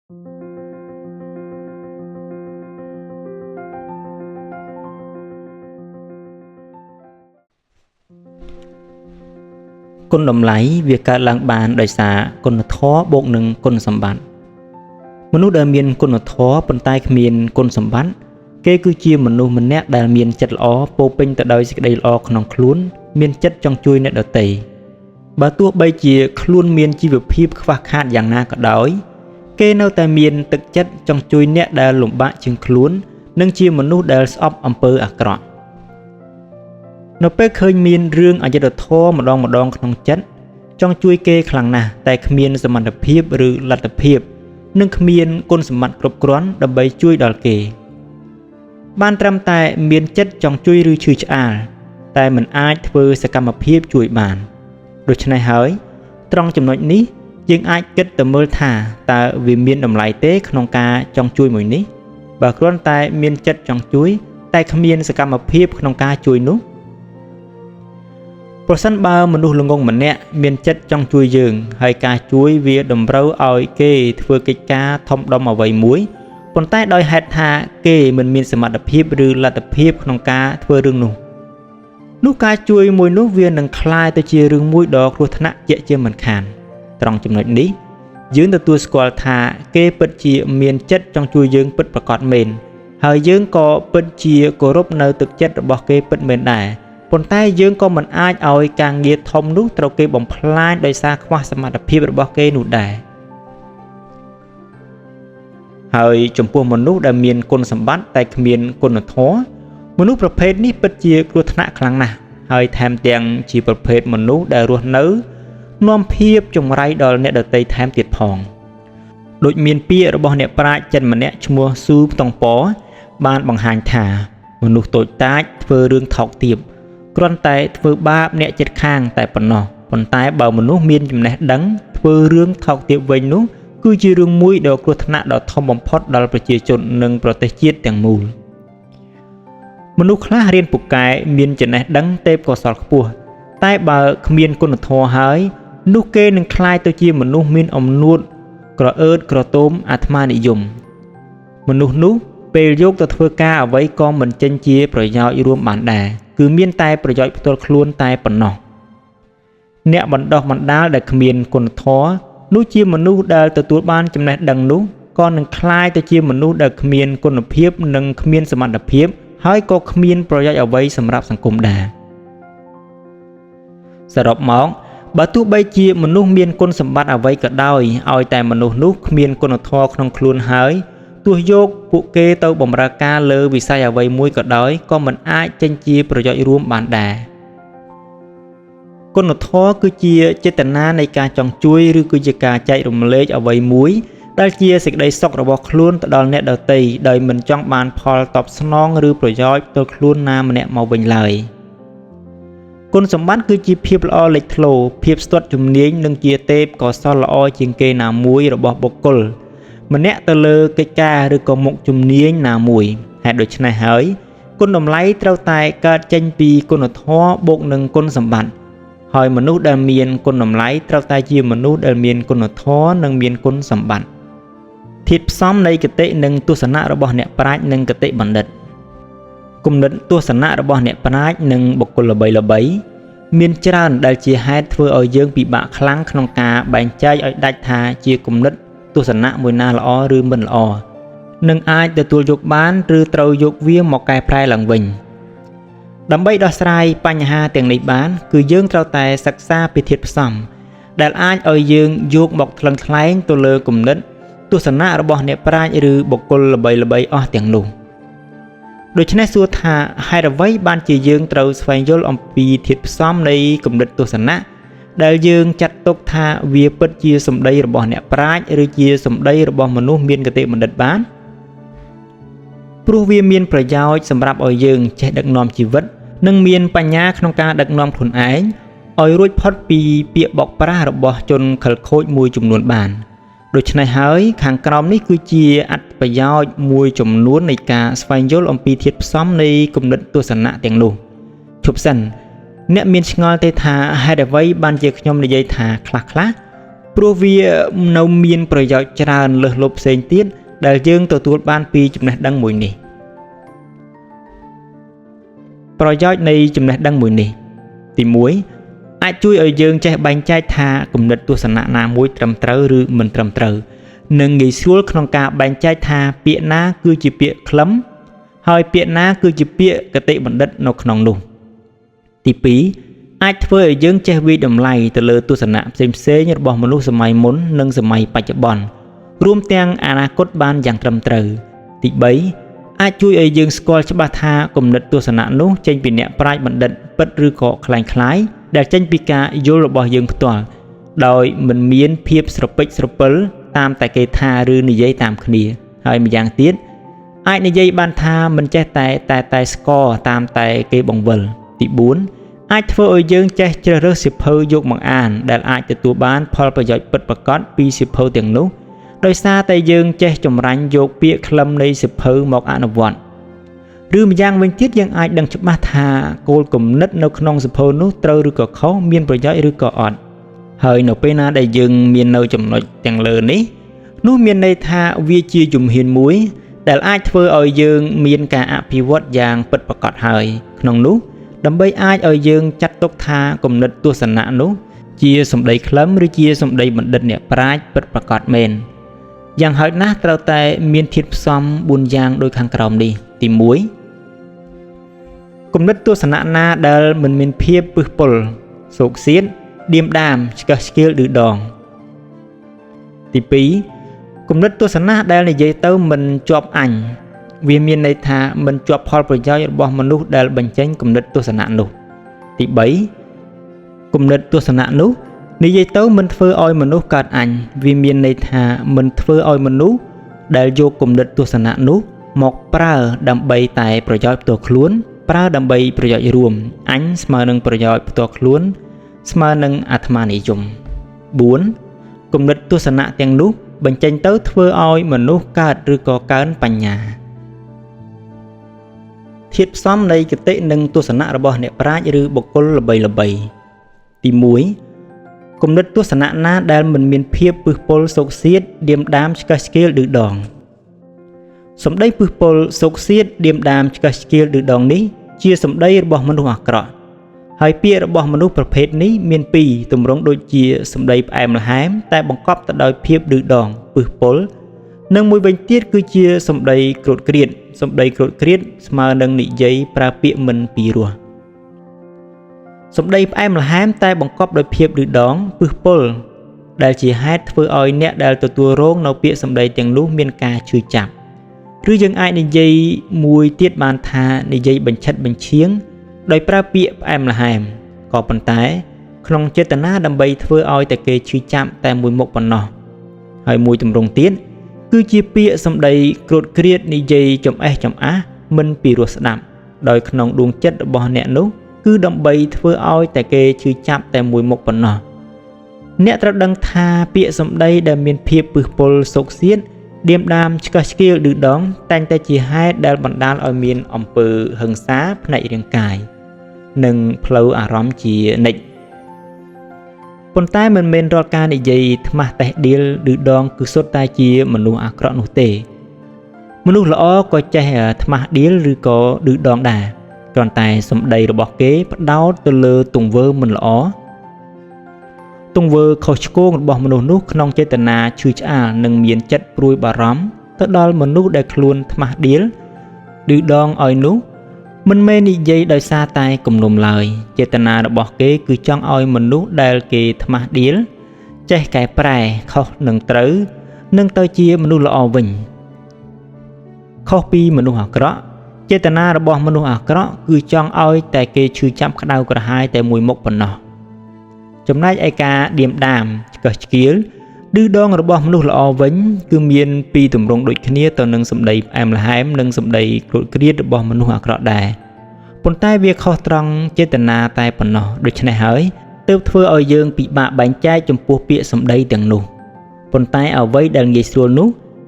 គុណតម្លៃវាកើតឡើងបានដោយសារគុណធម៌បូកនឹងគុណសម្បត្តិមនុស្សដែលមានគុណធម៌ប៉ុន្តែគ្មានគុណសម្បត្តិគេគឺជាមនុស្សម្នាក់ដែលមានចិត្តល្អពោពេញទៅដោយសេចក្តីល្អក្នុងខ្លួនមានចិត្តចង់ជួយអ្នកដទៃបើទោះបីជាខ្លួនមានជីវភាពខ្វះខាតយ៉ាងណាក៏ដោយគេនៅតែមានទឹកចិត្តចង់ជួយអ្នកដែលលំបាកជាងខ្លួននិងជាមនុស្សដែលស្អប់អំពើអាក្រក់នៅពេលឃើញមានរឿងអយុត្តិធម៌ម្ដងក្នុងចិត្តចង់ជួយគេខ្លាំងណាស់តែគ្មានសមត្ថភាពឬលទ្ធភាពនិងគ្មានគុណសម្បត្តិគ្រប់គ្រាន់ដើម្បីជួយដល់គេបានត្រឹមតែមានចិត្តចង់ជួយឬឈឺឆ្អាលតែមិនអាចធ្វើសកម្មភាពជួយបានដូច្នេះហើយត្រង់ចំណុចនេះយើងអាចគិតទៅមើលថាតើវាមានតម្លៃទេក្នុងការចង់ជួយមួយនេះបើគ្រាន់តែមានចិត្តចង់ជួយតែគ្មានសកម្មភាពក្នុងការជួយនោះប្រសិនបើមនុស្សល្ងងម្នាក់មានចិត្តចង់ជួយយើងហើយការជួយវាតម្រូវឲ្យគេធ្វើកិច្ចការធំដុំអ្វីមួយប៉ុន្តែដោយហេតុថាគេមិនមានសមត្ថភាពឬលទ្ធភាពក្នុងការធ្វើរឿងនោះការជួយមួយនោះវានឹងคล้ายទៅជារឿងមួយដ៏គ្រោះថ្នាក់ជាក់ជាមិនខានត្រង់ចំណុចនេះយើងទទួលស្គាល់ថាគេពិតជាមានចិត្តចង់ជួយយើងពិតប្រាកដមែនហើយយើងក៏ពិតជាគោរពនៅទឹកចិត្តរបស់គេពិតមែនដែរប៉ុន្តែយើងក៏មិនអាចឲ្យការងារធំនោះត្រូវគេបំផ្លាញដោយសារខ្វះសមត្ថភាពរបស់គេនោះដែរហើយចំពោះមនុស្សដែលមានគុណសម្បត្តិតែគ្មានគុណធម៌មនុស្សប្រភេទនេះពិតជាគ្រោះថ្នាក់ខ្លាំងណាស់ហើយថែមទាំងជាប្រភេទមនុស្សដែលរស់នៅនាំភាពចង្រៃដល់អ្នកដទៃថែមទៀតផងដូចមានពាក្យរបស់អ្នកប្រាជ្ញចិនម្នាក់ឈ្មោះស៊ូផ្តុងប៉បានបង្ហាញថាមនុស្សតូចតាចធ្វើរឿងថោកទាបគ្រាន់តែធ្វើបាបអ្នកជិតខាងតែប៉ុណ្ណោះប៉ុន្តែបើមនុស្សមានចំណេះដឹងធ្វើរឿងថោកទាបវិញនោះគឺជារឿងមួយដ៏គ្រោះថ្នាក់ដ៏ធំបំផុតដល់ប្រជាជននិងប្រទេសជាតិទាំងមូលមនុស្សខ្លះរៀនពូកែមានចំណេះដឹងទេពកោសល្យខ្ពស់តែបើគ្មានគុណធម៌ហើយនោះគេនឹងក្លាយទៅជាមនុស្សមានអំនួតក្រអឺតក្រទមអាត្មានិយមមនុស្សនោះពេលយកទៅធ្វើការអ្វីក៏មិនចេញជាប្រយោជន៍រួមបានដែរគឺមានតែប្រយោជន៍ផ្ទាល់ខ្លួនតែប៉ុណ្ណោះអ្នកបណ្ដោះបណ្ដាលដែលគ្មានគុណធម៌នោះជាមនុស្សដែលទទួលបានចំណេះដឹងនោះក៏នឹងក្លាយទៅជាមនុស្សដែលគ្មានគុណភាពនិងគ្មានសមត្ថភាពហើយក៏គ្មានប្រយោជន៍អ្វីសម្រាប់សង្គមដែរសរុបមកបើទោះបីជាមនុស្សមានគុណសម្បត្តិអ្វីក៏ដោយឲ្យតែមនុស្សនោះគ្មានគុណធម៌ក្នុងខ្លួនហើយទោះយកពួកគេទៅបម្រើការលើវិស័យអ្វីមួយក៏ដោយក៏មិនអាចចេញជាប្រយោជន៍រួមបានដែរគុណធម៌គឺជាចេតនានៃការចង់ជួយឬគឺជាការចែករំលែកអ្វីមួយដែលជាសេចក្តីសុខរបស់ខ្លួនទៅដល់អ្នកដទៃដោយមិនចង់បានផលតបស្នងឬប្រយោជន៍ទៅខ្លួនណាម្នាក់មកវិញឡើយគុណសម្បត្តិគឺជាភាពល្អលេចធ្លោភាពស្ទាត់ជំនាញនិងជាទេពកោសល្យល្អជាងគេណាមួយរបស់បុគ្គលម្នាក់ទៅលើកិច្ចការឬក៏មុខជំនាញណាមួយហេតុដូច្នេះហើយគុណតម្លៃត្រូវតែកើតចេញពីគុណធម៌បូកនឹងគុណសម្បត្តិហើយមនុស្សដែលមានគុណតម្លៃត្រូវតែជាមនុស្សដែលមានគុណធម៌និងមានគុណសម្បត្តិធាតុផ្សំនៃគតិនិងទស្សនៈរបស់អ្នកប្រាជ្ញនិងគតិបណ្ឌិតគំនិតទស្សនៈរបស់អ្នកប្រាជ្ញនិងបុគ្គលល្បីៗមានច្រើនដែលជាហេតុធ្វើឲ្យយើងពិបាកខ្លាំងក្នុងការបែងចែកឲ្យដាច់ថាជាគំនិតទស្សនៈមួយណាល្អឬមិនល្អនឹងអាចទទួលយកបានឬត្រូវយកវាមកកែប្រែឡើងវិញដើម្បីដោះស្រាយបញ្ហាទាំងនេះបានគឺយើងត្រូវតែសិក្សាពីធាតុផ្សំដែលអាចឲ្យយើងយកមកថ្លឹងថ្លែងទៅលើគំនិតទស្សនៈរបស់អ្នកប្រាជ្ញឬបុគ្គលល្បីៗអស់ទាំងនោះដូច្នេះសួរថាហេតុអ្វីបានជាយើងត្រូវស្វែងយល់អំពីធាតុផ្សំនៃគំនិតទស្សនៈដែលយើងចាត់ទុកថាវាពិតជាសម្ដីរបស់អ្នកប្រាជ្ញឬជាសម្ដីរបស់មនុស្សមានគតិបណ្ឌិតបានព្រោះវាមានប្រយោជន៍សម្រាប់ឲ្យយើងចេះដឹកនាំជីវិតនិងមានបញ្ញាក្នុងការដឹកនាំខ្លួនឯងឲ្យរួចផុតពីពាក្យបោកប្រាស់របស់ជនខិលខូចមួយចំនួនបានដូច្នេះហើយខាងក្រោមនេះគឺជាអត្ថប្រយោជន៍មួយចំនួននៃការស្វែងយល់អំពីធាតុផ្សំនៃគំនិតទស្សនៈទាំងនោះជប់សិនអ្នកមានឆ្ងល់ទេថាហេតុអ្វីបានជាខ្ញុំនិយាយថាខ្លះ ព្រោះវានៅមានប្រយោជន៍ច្រើនលើសលប់ផ្សេងទៀតដែលយើងទទួលបានពីចំណេះដឹងមួយនេះប្រយោជន៍នៃចំណេះដឹងមួយនេះទី1អាចជួយឲ្យយើងចេះបែងចែកថាគំនិតទស្សនៈណាមួយត្រឹមត្រូវឬមិនត្រឹមត្រូវនិងងាយស្រួលក្នុងការបែងចែកថាពាក្យណាគឺជាពាក្យខ្លឹមហើយពាក្យណាគឺជាពាក្យគតិបណ្ឌិតនៅក្នុងនោះទី2អាចធ្វើឲ្យយើងចេះវិតម្លៃទៅលើទស្សនៈផ្សេងៗរបស់មនុស្សសម័យមុននិងសម័យបច្ចុប្បន្នរួមទាំងអនាគតបានយ៉ាងត្រឹមត្រូវទី3អាចជួយឲ្យយើងស្គាល់ច្បាស់ថាគំនិតទស្សនៈនោះចេញពីអ្នកប្រាជ្ញបណ្ឌិតពិតឬក៏คล้ายៗដែលចេញពីការយល់របស់យើងផ្ទាល់ដោយមិនមានភាពស្រពេចស្រពិលតាមតែគេថាឬនិយាយតាមគ្នាហើយម្យ៉ាងទៀតអាចនិយាយបានថាមិនចេះតែស្គាល់តាមតែគេបង្វិលទី4អាចធ្វើឲ្យយើងចេះជ្រើសរើសសៀវភៅយកមកអានដែលអាចទទួលបានផលប្រយោជន៍ពិតប្រាកដពីសៀវភៅទាំងនោះដោយសារតែយើងចេះចម្រាញ់យកពាក្យខ្លឹមនៃសៀវភៅមកអនុវត្តឬម្យ៉ាងវិញទៀតយើងអាចដឹងច្បាស់ថាគោលគំនិតនៅក្នុងសៀវភៅនោះត្រូវឬក៏ខុសមានប្រយោជន៍ឬក៏អត់ហើយនៅពេលណាដែលយើងមាននៅចំណុចទាំងលើនេះនោះមានន័យថាវាជាជំហានមួយដែលអាចធ្វើឲ្យយើងមានការអភិវឌ្ឍយ៉ាងពិតប្រាកដហើយក្នុងនោះដើម្បីអាចឲ្យយើងចាត់ទុកថាគំនិតទស្សនៈនោះជាសម្ដីខ្លឹមឬជាសម្ដីបណ្ឌិតអ្នកប្រាជ្ញពិតប្រាកដមែនយ៉ាងហោចណាស់ត្រូវតែមានធាតុផ្សំ4យ៉ាងដូចខាងក្រោមនេះទី1គំនិតទស្សនៈណាដែលមិនមានភាពពឹសពុលសោកសៀតឌៀមដាមឆ្កឹះឆ្កៀលឌឺដងទី2គំនិតទស្សនៈដែលនិយាយទៅមិនជាប់អញវាមានន័យថាមិនជាប់ផលប្រយោជន៍របស់មនុស្សដែលបញ្ចេញគំនិតទស្សនៈនោះទី3គំនិតទស្សនៈនោះនិយាយទៅមិនធ្វើឲ្យមនុស្សកើតអញវាមានន័យថាមិនធ្វើឲ្យមនុស្សដែលយកគំនិតទស្សនៈនោះមកប្រើដើម្បីតែប្រយោជន៍ផ្ទាល់ខ្លួនប្រើដើម្បីប្រយោជន៍រួមអញស្មើនឹងប្រយោជន៍ផ្ទាល់ខ្លួនស្មើនឹងអាត្មានិយម4គំនិតទស្សនៈទាំងនោះបញ្ចេញទៅធ្វើឲ្យមនុស្សកើតឬក៏កើនបញ្ញាធាតុផ្សំនៃគតិនិងទស្សនៈរបស់អ្នកប្រាជ្ញឬបុគ្គលល្បីៗទី1គំនិតទស្សនៈណាដែលមិនមានភាពពឹសពុលសោកសៀតឌៀមដាមឆ្កឹះឆ្កៀលឌឺដងសម្ដីពឹសពុលសោកសៀតឌៀមដាមឆ្កឹះឆ្កៀលឌឺដងនេះជាសម្ដីរបស់មនុស្សអាក្រក់ហើយពាក្យរបស់មនុស្សប្រភេទនេះមាន2ទម្រង់ដូចជាសម្ដីផ្អែមល្ហែមតែបង្កប់ទៅដោយភាពឌឺដងពឹសពុលនិងមួយវិញទៀតគឺជាសម្ដីក្រោតក្រៀតសម្ដីក្រោតក្រៀតស្មើនឹងនិយាយប្រើពាក្យមិនពីរោះសម្ដីផ្អែមល្ហែមតែបង្កប់ដោយភាពឌឺដងពឹសពុលដែលជាហេតុធ្វើឲ្យអ្នកដែលទទួលរងនៅពាក្យសម្ដីទាំងនោះមានការឈឺចាប់ឬយើងអាចនិយាយមួយទៀតបានថានិយាយបញ្ឆិតបញ្ឈៀងដោយប្រើពាក្យផ្អែមល្ហែមក៏ប៉ុន្តែក្នុងចេតនាដើម្បីធ្វើឲ្យតែគេឈឺចាប់តែមួយមុខប៉ុណ្ណោះហើយមួយទម្រង់ទៀតគឺជាពាក្យសម្ដីក្រោតក្រៀតនិយាយចំអេះចំអាស់មិនពីរោះស្ដាប់ដោយក្នុងដួងចិត្តរបស់អ្នកនោះគឺដើម្បីធ្វើឲ្យតែគេឈឺចាប់តែមួយមុខប៉ុណ្ណោះអ្នកត្រូវដឹងថាពាក្យសម្ដីដែលមានភាពពឹសពុលសោកសៀតឌៀមដាមឆ្កឹះឆ្កៀលឌឺដងតែងតែជាហេតុដែលបណ្ដាលឲ្យមានអំពើហិង្សាផ្នែករាងកាយនិងផ្លូវអារម្មណ៍ជានិច្ចប៉ុន្តែមិនមែនរាល់ការនិយាយថ្មាស់តេះដៀលឌឺដងគឺសុទ្ធតែជាមនុស្សអាក្រក់នោះទេមនុស្សល្អក៏ចេះថ្មាស់ដៀលឬក៏ឌឺដងដែរគ្រាន់តែសម្ដីរបស់គេផ្ដោតទៅលើទង្វើមិនល្អទង្វើខុសឆ្គងរបស់មនុស្សនោះក្នុងចេតនាឈឺឆ្អាលនិងមានចិត្តព្រួយបារម្ភទៅដល់មនុស្សដែលខ្លួនថ្មាស់ដៀលឌឺដងឲ្យនោះមិនមែននិយាយដោយសារតែគំនុំឡើយចេតនារបស់គេគឺចង់ឲ្យមនុស្សដែលគេថ្មាស់ដៀលចេះកែប្រែខុសនឹងត្រូវនឹងទៅជាមនុស្សល្អវិញខុសពីមនុស្សអាក្រក់ចេតនារបស់មនុស្សអាក្រក់គឺចង់ឲ្យតែគេឈឺចាប់ក្តៅក្រហាយតែមួយមុខប៉ុណ្ណោះចំណែកឯការឌៀមដាមឆ្កឹះឆ្កៀលឌឺដងរបស់មនុស្សល្អវិញគឺមានពីរទម្រង់ដូចគ្នាទៅនឹងសម្ដីផ្អែមល្ហែមនិងសម្ដីក្រោតក្រៀតរបស់មនុស្សអាក្រក់ដែរប៉ុន្តែវាខុសត្រង់ចេតនាតែប៉ុណ្ណោះដូច្នេះហើយទើបធ្វើឲ្យយើងពិបាកបែងចែកចំពោះពាក្យសម្ដីទាំងនោះប៉ុន្តែអ្វីដែលងាយស្រួលនោះ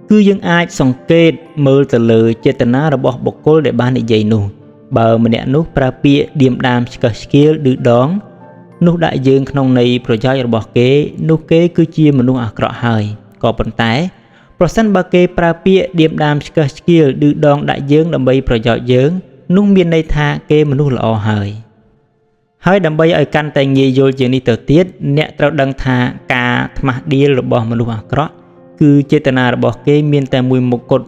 គឺយើងអាចសង្កេតមើលទៅលើចេតនារបស់បុគ្គលដែលបាននិយាយនោះបើម្នាក់នោះប្រើពាក្យឌៀមដាមឆ្កឹះឆ្កៀលឌឺដង នោះដាក់យើងក្នុងន័យប្រយោជន៍របស់គេនោះគេគឺជាមនុស្សអាក្រក់ហើយក៏ប៉ុន្តែប្រសិនបើគេប្រើពាក្យឌៀមដាមឆ្កឹះឆ្កៀលឌឺដងដាក់យើងដើម្បីប្រយោជន៍យើងនោះមានន័យថាគេមនុស្សល្អហើយដើម្បីឲ្យកាន់តែងាយយល់ជាងនេះទៅទៀតអ្នកត្រូវដឹងថាការថ្មាស់ដៀលរបស់មនុស្សអាក្រក់គឺចេតនារបស់គេមានតែមួយមុខគត់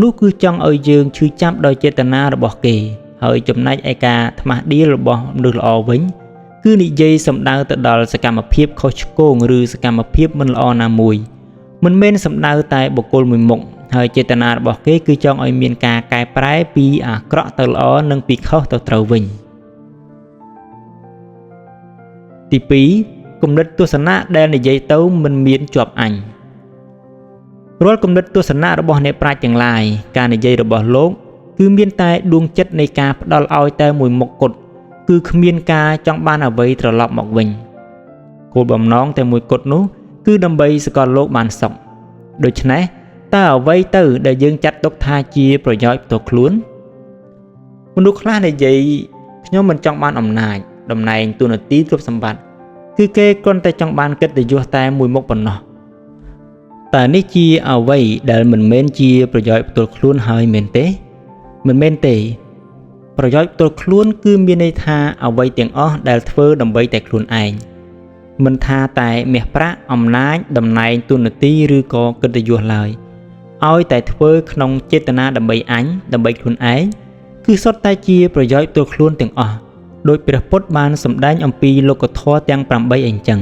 នោះគឺចង់ឲ្យយើងឈឺចាប់ដោយចេតនារបស់គេហើយចំណែកឯការថ្មាស់ដៀលរបស់មនុស្សល្អវិញគឺនិយាយសំដៅទៅដល់សកម្មភាពខុសឆ្គងឬសកម្មភាពមិនល្អណាមួយមិនមែនសំដៅតែបុគ្គលមួយមុខហើយចេតនារបស់គេគឺចង់ឲ្យមានការកែប្រែពីអាក្រក់ទៅល្អនិងពីខុសទៅត្រូវវិញទី2គំនិតទស្សនៈដែលនិយាយទៅមិនមានជាប់អញរាល់គំនិតទស្សនៈរបស់អ្នកប្រាជ្ញទាំងឡាយការនិយាយរបស់លោកគឺមានតែដួងចិត្តនៃការផ្ដល់ឲ្យតែមួយមុខគត់គឺគ្មានការចង់បានអ្វីត្រឡប់មកវិញគោលបំណងតែមួយគត់នោះគឺដើម្បីសកលលោកបានសុខដូច្នេះតើអ្វីទៅដែលយើងចាត់ទុកថាជាប្រយោជន៍ផ្ទាល់ខ្លួនមនុស្សខ្លះនិយាយខ្ញុំមិនចង់បានអំណាចតំណែងតួនាទីទ្រព្យសម្បត្តិគឺគេគ្រាន់តែចង់បានកិត្តិយសតែមួយមុខប៉ុណ្ណោះតើនេះជាអ្វីដែលមិនមែនជាប្រយោជន៍ផ្ទាល់ខ្លួនហើយមែនទេមិនមែនទេប្រយោជន៍ផ្ទាល់ខ្លួនគឺមានន័យថាអ្វីទាំងអស់ដែលធ្វើដើម្បីតែខ្លួនឯងមិនថាតែមាសប្រាក់អំណាចតំណែងតួនាទីឬក៏កិត្តិយសឡើយឲ្យតែធ្វើក្នុងចេតនាដើម្បីអញដើម្បីខ្លួនឯងគឺសុទ្ធតែជាប្រយោជន៍ផ្ទាល់ខ្លួនទាំងអស់ដោយព្រះពុទ្ធបានសម្ដែងអំពីលោកធម៌ទាំង8អញ្ចឹង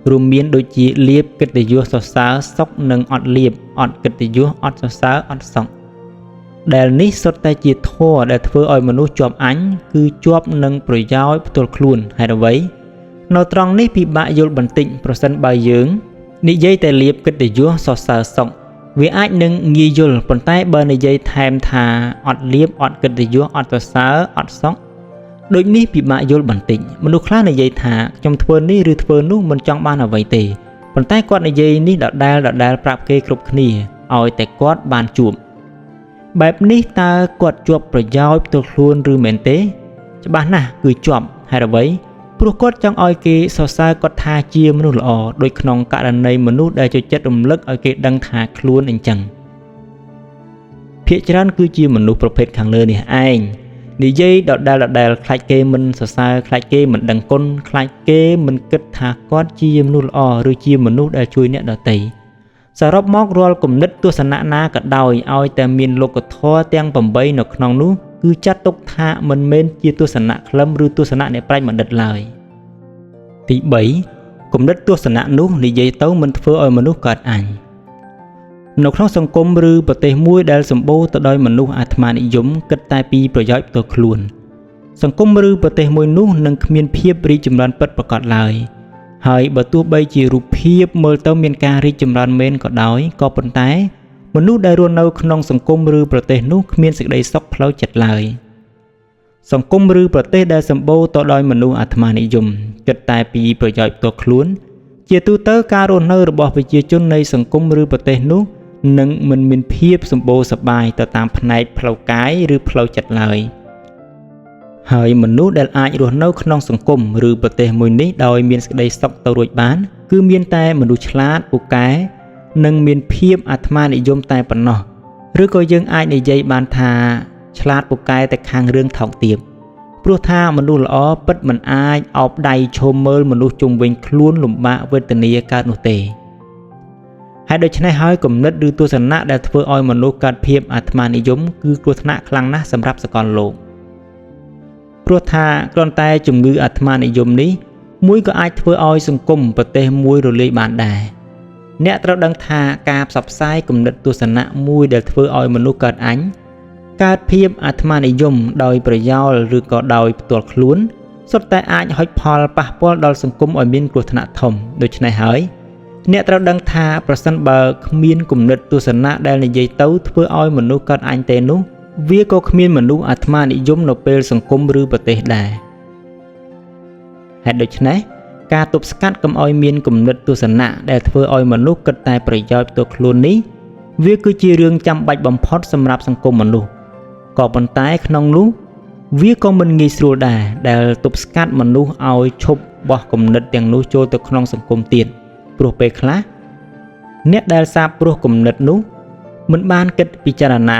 រួមមានដូចជាលៀបកិត្តិយសសរសើរសុខនិងអត់លៀបអត់កិត្តិយសអត់សរសើរអត់សុខដែលនេះសុទ្ធតែជាធម៌ដែលធ្វើឲ្យមនុស្សជាប់អញគឺជាប់នឹងប្រយោជន៍ផ្ទាល់ខ្លួនហេតុអ្វីនៅត្រង់នេះពិបាកយល់បន្តិចប្រសិនបើយើងនិយាយតែលៀបកិត្តិយសសរសើរសុខវាអាចនឹងងាយយល់ប៉ុន្តែបើនិយាយថែមថាអត់លៀបអត់កិត្តិយសអត់សរសើរអត់សុខដូចនេះពិបាកយល់បន្តិចមនុស្សខ្លះនិយាយថាខ្ញុំធ្វើនេះឬធ្វើនោះមិនចង់បានអ្វីទេប៉ុន្តែគាត់និយាយនេះដដែលប្រាប់គេគ្រប់គ្នាឲ្យតែគាត់បានជួបបែបនេះតើគាត់ជាប់ប្រយោជន៍ផ្ទាល់ខ្លួនឬមែនទេច្បាស់ណាស់គឺជាប់ហេតុអ្វីព្រោះគាត់ចង់ឲ្យគេសរសើរគាត់ថាជាមនុស្សល្អដូចក្នុងករណីមនុស្សដែលចូលចិត្តរំលឹកឲ្យគេដឹងថាខ្លួនអញ្ចឹងភាគច្រើនគឺជាមនុស្សប្រភេទខាងលើនេះឯងនិយាយដដែលខ្លាចគេមិនសរសើរខ្លាចគេមិនដឹងគុណខ្លាចគេមិនគិតថាគាត់ជាមនុស្សល្អឬជាមនុស្សដែលជួយអ្នកដទៃសរុបមករាល់គំនិតទស្សនៈណាក៏ដោយឲ្យតែមានលោកធម៌ទាំង8នៅក្នុងនោះគឺចាត់ទុកថាមិនមែនជាទស្សនៈខ្លឹមឬទស្សនៈអ្នកប្រាជ្ញបណ្ឌិតឡើយទី3គំនិតទស្សនៈនោះនិយាយទៅមិនធ្វើឲ្យមនុស្សកើតអញនៅក្នុងសង្គមឬប្រទេសមួយដែលសម្បូរទៅដោយមនុស្សអាត្មានិយមគិតតែពីប្រយោជន៍ផ្ទាល់ខ្លួនសង្គមឬប្រទេសមួយនោះនឹងគ្មានភាពរីកចម្រើនពិតប្រាកដឡើយហើយបើទោះបីជារូបភាពមើលទៅមានការរីកចម្រើនមែនក៏ដោយក៏ប៉ុន្តែមនុស្សដែលរស់នៅក្នុងសង្គមឬប្រទេសនោះគ្មានសេចក្តីសុខផ្លូវចិត្តឡើយសង្គមឬប្រទេសដែលសម្បូរទៅដោយមនុស្សអាត្មានិយមគិតតែពីប្រយោជន៍ផ្ទាល់ខ្លួនជាទូទៅការរស់នៅរបស់ប្រជាជននៃសង្គមឬប្រទេសនោះនឹងមិនមានភាពសម្បូរសប្បាយទៅតាមផ្នែកផ្លូវកាយឬផ្លូវចិត្តឡើយហើយមនុស្សដែលអាចរស់នៅក្នុងសង្គមឬប្រទេសមួយនេះដោយមានសេចក្តីសុខទៅរួចបានគឺមានតែមនុស្សឆ្លាតពូកែនិងមានភាពអាត្មានិយមតែប៉ុណ្ណោះឬក៏យើងអាចនិយាយបានថាឆ្លាតពូកែតែខាងរឿងថោកទាបព្រោះថាមនុស្សល្អពិតមិនអាចអោបដៃឈោមមើលមនុស្សជុំវិញខ្លួនលំបាកវេទនាកើតនោះទេហើយដូច្នេះហើយគំនិតឬទស្សនៈដែលធ្វើឲ្យមនុស្សកើតភាពអាត្មានិយមគឺគ្រោះថ្នាក់ខ្លាំងណាស់សម្រាប់សកលលោកព្រោះថាគ្រាន់តែជំងឺអាត្មានិយមនេះមួយក៏អាចធ្វើឲ្យសង្គមប្រទេសមួយរលាយបានដែរអ្នកត្រូវដឹងថាការផ្សព្វផ្សាយគំនិតទស្សនៈមួយដែលធ្វើឲ្យមនុស្សកើតអញកើតភាពអាត្មានិយមដោយប្រយោលឬក៏ដោយផ្ទាល់ខ្លួនសុទ្ធតែអាចហុចផលប៉ះពាល់ដល់សង្គមឲ្យមានគ្រោះថ្នាក់ធំដូច្នេះហើយអ្នកត្រូវដឹងថាប្រសិនបើគ្មានគំនិតទស្សនៈដែលនិយាយទៅធ្វើឲ្យមនុស្សកើតអញទេនោះវាក៏គ្មានមនុស្សអាត្មានិយមនៅពេលសង្គមឬប្រទេសដែរហេតុដូច្នេះការទប់ស្កាត់កុំឲ្យមានគំនិតទស្សនៈដែលធ្វើឲ្យមនុស្សគិតតែប្រយោជន៍ផ្ទាល់ខ្លួននេះវាគឺជារឿងចាំបាច់បំផុតសម្រាប់សង្គមមនុស្សក៏ប៉ុន្តែក្នុងនោះ វាក៏មិនងាយស្រួលដែរដែលទប់ស្កាត់មនុស្សឲ្យឈប់បោះគំនិតទាំងនោះចូលទៅក្នុងសង្គមទៀតព្រោះពេលខ្លះអ្នកដែលសាបព្រោះគំនិតនោះមិនបានគិតពិចារណា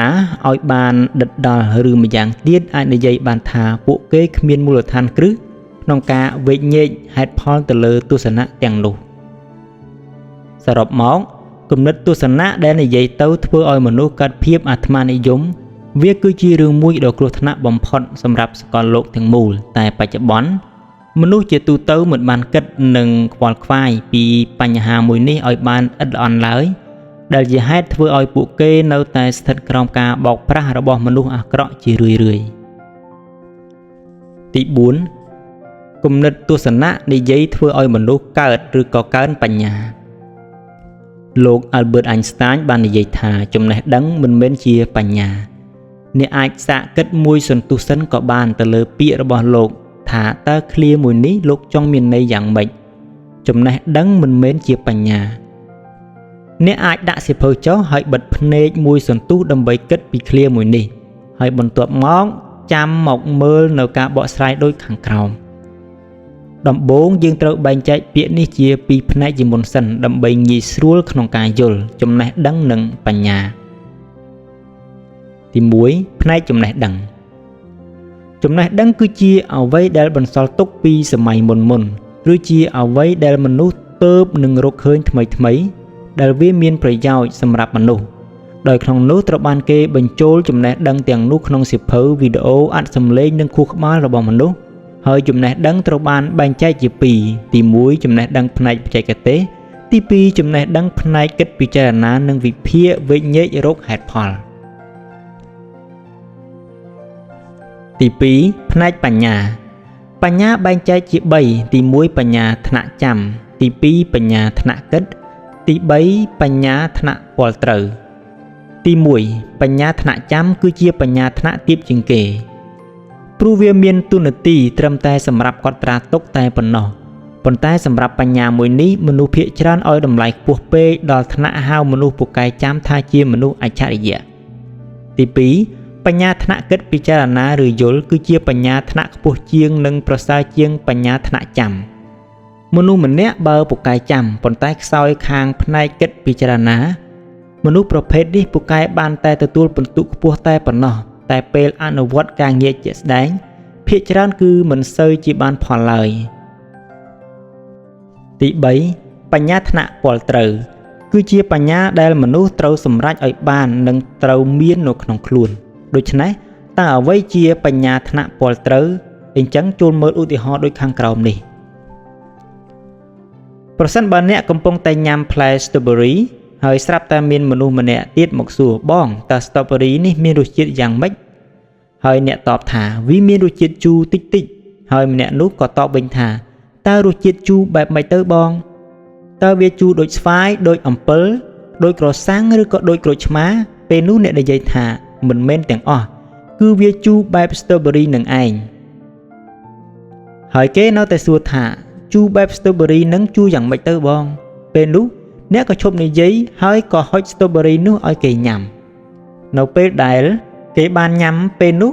ឲ្យបានដិតដល់ឬម្យ៉ាងទៀតអាចនិយាយបានថាពួកគេគ្មានមូលដ្ឋានគ្រឹះក្នុងការវែកញែកហេតុផលទៅលើទស្សនៈទាំងនោះសរុបមកគំនិតទស្សនៈដែលនិយាយទៅធ្វើឲ្យមនុស្សកើតភាពអាត្មានិយមវាគឺជារឿងមួយដ៏គ្រោះថ្នាក់បំផុតសម្រាប់សកលលោកទាំងមូលតែបច្ចុប្បន្នមនុស្សជាទូទៅមិនបានគិតនិងខ្វល់ខ្វាយពីបញ្ហាមួយនេះឲ្យបានឥតល្អន់ឡើយដែលជាហេតុធ្វើឲ្យពួកគេនៅតែស្ថិតក្រោមការបោកប្រាស់របស់មនុស្សអាក្រក់ជារឿយៗទី4គំនិតទស្សនៈនិយាយធ្វើឲ្យមនុស្សកើតឬក៏កើនបញ្ញាលោក Albert Einstein បាននិយាយថាចំណេះដឹងមិនមែនជាបញ្ញាអ្នកអាចសាកគិតមួយសន្ទុះសិនក៏បានទៅលើពាក្យរបស់លោកថាតើឃ្លាមួយនេះលោកចង់មានន័យយ៉ាងម៉េចចំណេះដឹងមិនមែនជាបញ្ញាអ្នកអាចដាក់សៀវភៅចុះហើយបិទភ្នែកមួយសន្ទុះដើម្បីគិតពីឃ្លាមួយនេះហើយបន្ទាប់មកចាំមកមើលនៅការបកស្រាយដូចខាងក្រោមដំបូងយើងត្រូវបែងចែកពាក្យនេះជាពីរផ្នែកជាមុនសិនដើម្បីងាយស្រួលក្នុងការយល់ចំណេះដឹងនិងបញ្ញាទី1ផ្នែកចំណេះដឹងចំណេះដឹងគឺជាអ្វីដែលបន្សល់ទុកពីសម័យមុនឬជាអ្វីដែលមនុស្សទើបនឹងរកឃើញថ្មីដែលវាមានប្រយោជន៍សម្រាប់មនុស្សដោយក្នុងនោះត្រូវបានគេបញ្ចូលចំណេះដឹងទាំងនោះក្នុងសៀវភៅវីដេអូអត្ថសំឡេងនិងខួរក្បាលរបស់មនុស្សហើយចំណេះដឹងត្រូវបានបែងចែកជាពីរទី1ចំណេះដឹងផ្នែកបច្ចេកទេសទី2ចំណេះដឹងផ្នែកគិតពិចារណានិងវិភាគវែកញែករកហេតុផលទី2ផ្នែកបញ្ញាបែងចែកជា3ទី1បញ្ញាថ្នាក់ចាំទី2បញ្ញាថ្នាក់គិតទី3បញ្ញាថ្នាក់ពាល់ត្រូវទី1បញ្ញាថ្នាក់ចាំគឺជាបញ្ញាថ្នាក់ទាបជាងគេព្រោះវាមានទូនាទីត្រឹមតែសម្រាប់កត់ត្រាទុកតែប៉ុណ្ណោះប៉ុន្តែសម្រាប់បញ្ញាមួយនេះមនុស្សភាគច្រើនឲ្យតម្លៃខ្ពស់ពេកដល់ថ្នាក់ហៅមនុស្សពូកែចាំថាជាមនុស្សអច្ឆរិយៈទី2បញ្ញាថ្នាក់គិតពិចារណាឬយល់គឺជាបញ្ញាថ្នាក់ខ្ពស់ជាងនិងប្រសើរជាងបញ្ញាថ្នាក់ចាំមនុស្សម្នាក់បើពូកែចាំប៉ុន្តែខ្សោយខាងផ្នែកគិតពិចារណាមនុស្សប្រភេទនេះពូកែបានតែទទួលពិន្ទុខ្ពស់តែប៉ុណ្ណោះតែពេលអនុវត្តការងារជាក់ស្ដែងភាគច្រើនគឺមិនសូវជាបានផលឡើយទី3បញ្ញាថ្នាក់ពាល់ត្រូវគឺជាបញ្ញាដែលមនុស្សត្រូវសម្រេចឲ្យបាននិងត្រូវមាននៅក្នុងខ្លួនដូច្នេះតើអ្វីជាបញ្ញាថ្នាក់ពាល់ត្រូវអញ្ចឹងចូលមើលឧទាហរណ៍ដូចខាងក្រោមនេះប្រសិនបើអ្នកកំពុងតែញ៉ាំផ្លែ strawberry ហើយស្រាប់តែមានមនុស្សម្នាក់ទៀតមកសួរបងតើ strawberry នេះមានរសជាតិយ៉ាងម៉េចហើយអ្នកតបថាវាមានរសជាតិជូរតិចតិចហើយម្នាក់នោះក៏តបវិញថាតើរសជាតិជូរបែបម៉េចទៅបងតើវាជូរដូចស្វាយដូចអំពិលដូចក្រសាំងឬក៏ដូចក្រូចឆ្មាពេលនោះអ្នកនិយាយថាមិនមែនទាំងអស់គឺវាជូរបែប strawberry នឹងឯងហើយគេនៅតែសួរថាជូរបែប strawberry នឹងជូរយ៉ាងម៉េចទៅបងពេលនោះអ្នកក៏ឈប់និយាយហើយក៏ហុច strawberry នោះឲ្យគេញ៉ាំនៅពេលដែលគេបានញ៉ាំពេលនោះ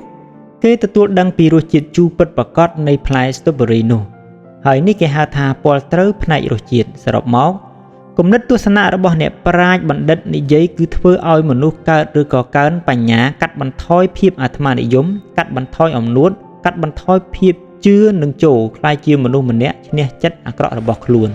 គេទទួលដឹងពីរសជាតិជូរពិតប្រាកដនៃផ្លែ strawberry នោះហើយនេះគេហៅថាពាល់ត្រូវផ្នែករសជាតិសរុបមកគំនិតទស្សនៈរបស់អ្នកប្រាជ្ញបណ្ឌិតនិយាយគឺធ្វើឲ្យមនុស្សកើតឬក៏កើនបញ្ញាកាត់បន្ថយភាពអាត្មានិយមកាត់បន្ថយអំនួតកាត់បន្ថយភាពជឿនិងចូលខ្លាយជាមនុស្សម្នាក់ឈ្នះចិត្តអាក្រក់របស់ខ្លួន